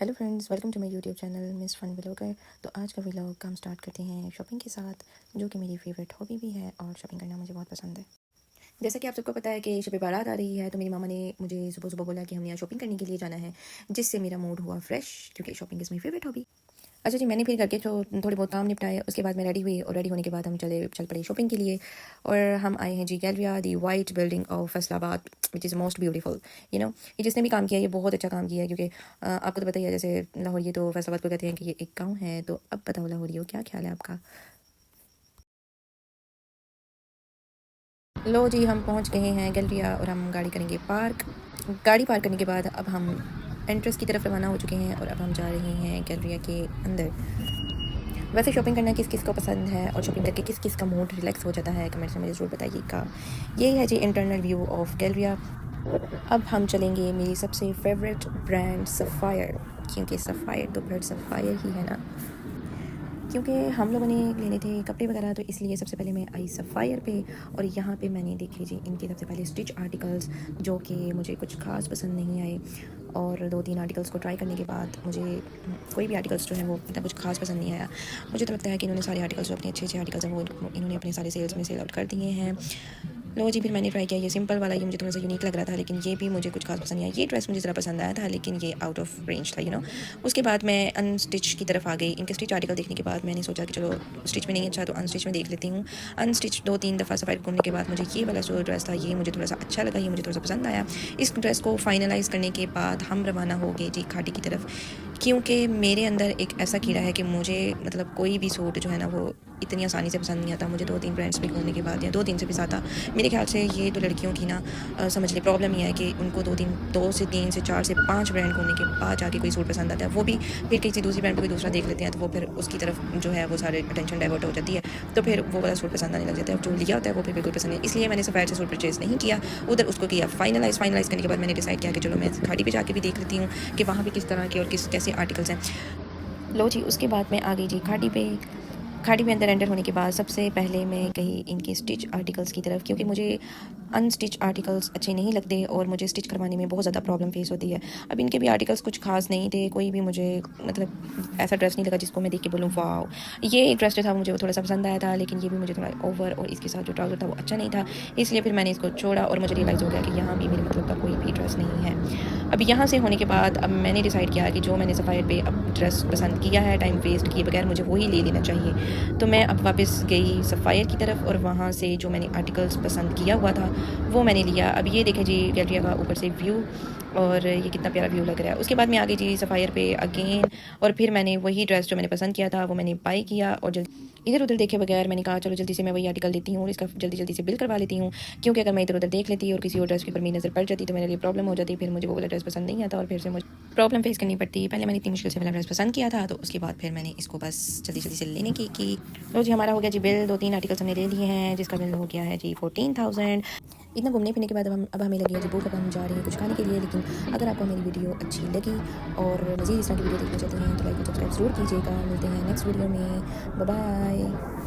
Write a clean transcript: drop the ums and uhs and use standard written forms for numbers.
Hello friends, welcome to my YouTube channel Miss Fun Vlogger. तो आज का vlog हम स्टार्ट करते हैं शॉपिंग के साथ, जो कि मेरी फेवरेट हॉबी भी है और शॉपिंग करना मुझे बहुत पसंद है। जैसा कि आप सबको पता है कि शब बारात आ रही है, तो मेरी मामा ने मुझे सुबह सुबह बोला कि हमने यहाँ शॉपिंग करने के लिए जाना है, जिससे मेरा मूड हुआ फ्रेश, क्योंकि shopping is my favourite hobby. अच्छा जी, मैंने फिर घर के तो थोड़े बहुत काम निपटाए। उसके बाद मैं रेडी हुई और रेडी होने के बाद हम चल पड़े शॉपिंग के लिए। और हम आए हैं G Galleria, the white building of Faisalabad, which is most beautiful. ये जिसने भी काम किया, ये बहुत अच्छा काम किया है, क्योंकि आपको तो पता ही है, जैसे लाहौर ये तो फैसलाबाद को कहते हैं कि ये एक गाँव है। तो अब बताओ लाहौरियो, क्या ख्याल है आपका? लो जी, हम पहुंच गए हैं गैलरिया और हम गाड़ी करेंगे पार्क। गाड़ी पार्क करने के बाद अब हम एंट्रेंस की तरफ रवाना हो चुके हैं और अब हम जा रहे हैं गैलरिया के अंदर। वैसे शॉपिंग करना किस किस को पसंद है और शॉपिंग करके किस किस का मूड रिलैक्स हो जाता है, कमेंट्स में मुझे ज़रूर बताइएगा। ये है जी इंटरनल व्यू ऑफ गैलरिया। अब हम चलेंगे मेरी सबसे फेवरेट ब्रांड सफ़ायर, क्योंकि सफ़ायर तो बर्ड सफ़ायर ही है ना। क्योंकि हम लोगों ने लेने थे कपड़े वगैरह, तो इसलिए सबसे पहले मैं आई सफ़ायर पे। और यहाँ पे मैंने देखे जी इनके सबसे पहले स्टिच आर्टिकल्स, जो कि मुझे कुछ ख़ास पसंद नहीं आए। और 2-3 आर्टिकल्स को ट्राई करने के बाद मुझे कोई भी आर्टिकल्स जो है वो इतना कुछ खास पसंद नहीं आया। मुझे तो लगता है कि इन्होंने सारे आर्टिकल्स जो अपने अच्छे आर्टिकल्स हैं वो इन्होंने अपने सारे सेल्स में सेल आउट कर दिए हैं। लो जी, फिर मैंने ट्राई किया ये सिंपल वाला, ये मुझे थोड़ा सा यूनिक लग रहा था, लेकिन ये भी मुझे कुछ खास पसंद नहीं आया। ये ड्रेस मुझे ज़रा पसंद आया था, लेकिन ये आउट ऑफ रेंज था। उसके बाद मैं अनस्टिच की तरफ आ गई। इनके स्टिच आर्टिकल देखने के बाद मैंने सोचा कि चलो स्टिच में नहीं अच्छा तो अनस्टिच में देख लेती हूँ। अनस्टिच 2-3 दफ़ा सफाई घूमने के बाद मुझे ये वाला जो ड्रेस था ये मुझे थोड़ा सा अच्छा लगा, ये मुझे थोड़ा सा पसंद आया। इस ड्रेस को फाइनलाइज़ करने के बाद हम रवाना हो गए जी घाटी की तरफ, क्योंकि मेरे अंदर एक ऐसा कीड़ा है कि मुझे मतलब कोई भी सूट जो है ना वो इतनी आसानी से पसंद नहीं आता। मुझे 2-3 ब्रांड्स भी घूमने के बाद, या 2-3 से भी ज़्यादा, मेरे ख्याल से ये तो लड़कियों की ना समझ ले प्रॉब्लम ये है कि उनको 2 से 3 से 4 से 5 ब्रांड घूमने के बाद जाके कोई सूट पसंद आता है। वो भी फिर किसी दूसरी ब्रांड पे कोई दूसरा देख लेते हैं, तो वो फिर उसकी तरफ जो है वो सारे अटेंशन डाइवर्ट हो जाती है, तो फिर वो वाला सूट पसंद आने लग जाता है। जो लिया होता है वो फिर बिल्कुल पसंद नहीं। इसलिए मैंने सफ़ायर से सूट परचेज़ नहीं किया, उधर उसको किया फाइनलाइज़ करने के बाद मैंने डिसाइड किया कि चलो मैं घाटी पे जाके भी देख लेती हूँ कि वहाँ पे किस तरह के और कैसे आर्टिकल्स हैं। लो जी, उसके बाद मैं आ गई जी घाटी पे। घाटी में अंदर एंटर होने के बाद सबसे पहले मैं गई इनके स्टिच आर्टिकल्स की तरफ, क्योंकि मुझे अनस्टिच आर्टिकल्स अच्छे नहीं लगते और मुझे स्टिच करवाने में बहुत ज़्यादा प्रॉब्लम फेस होती है। अब इनके भी आर्टिकल्स कुछ खास नहीं थे, कोई भी मुझे मतलब ऐसा ड्रेस नहीं लगा जिसको मैं देख के बोलूँ वाह। ये एक ड्रेस जो था मुझे वो थोड़ा सा पसंद आया था, लेकिन ये भी मुझे थोड़ा ओवर और इसके साथ जो ट्राउज़र था वो अच्छा नहीं था। इसलिए फिर मैंने इसको छोड़ा और मुझे रियलाइज़ हो गया कि यहाँ भी मेरे मतलब का कोई भी ड्रेस नहीं है। अब यहाँ से होने के बाद अब मैंने डिसाइड किया कि जो मैंने सफ़ायर पे अब ड्रेस पसंद किया है, टाइम वेस्ट किए बगैर मुझे वही ले लेना चाहिए। तो मैं अब वापस गई सफ़ायर की तरफ और वहाँ से जो मैंने आर्टिकल्स पसंद किया हुआ था वो मैंने लिया। अब ये देखें जी गैलरिया का ऊपर से व्यू, और ये कितना प्यारा व्यू लग रहा है। उसके बाद मैं आ गई जी सफ़ायर पे अगेन, और फिर मैंने वही ड्रेस जो मैंने पसंद किया था वो मैंने बाई किया। और इधर उधर देखे बगैर मैंने कहा चलो जल्दी से मैं वही आर्टिकल लेती हूँ और इसका जल्दी से बिल करवा लेती हूँ, क्योंकि अगर मैं इधर उधर देख लेती और किसी और ड्रेस के ऊपर मेरी नज़र पड़ जाती तो मेरे लिए प्रॉब्लम हो जाती, फिर मुझे वो वाला ड्रेस पसंद नहीं आता और फिर से मुझे प्रॉब्लम फेस करनी पड़ती। पहले मैंने इतनी मुश्किल से वाला ड्रेस पसंद किया था, तो उसके बाद फिर मैंने इसको बस जल्दी से लेने की। तो जी हमारा हो गया जी बिल, 2-3 आर्टिकल्स हमने ले लिए हैं, जिसका बिल हो गया है जी 14,000। इतना घूमने फिरने के बाद अब हमें लगी है जी भूख। अब हम जा रहे हैं कुछ खाने के लिए। लेकिन अगर आपको मेरी वीडियो अच्छी लगी और मज़ीद इस तरह की वीडियो देखना चाहते हैं तो लाइक और सब्सक्राइब ज़रूर कीजिएगा। मिलते हैं नेक्स्ट वीडियो में। Bye bye.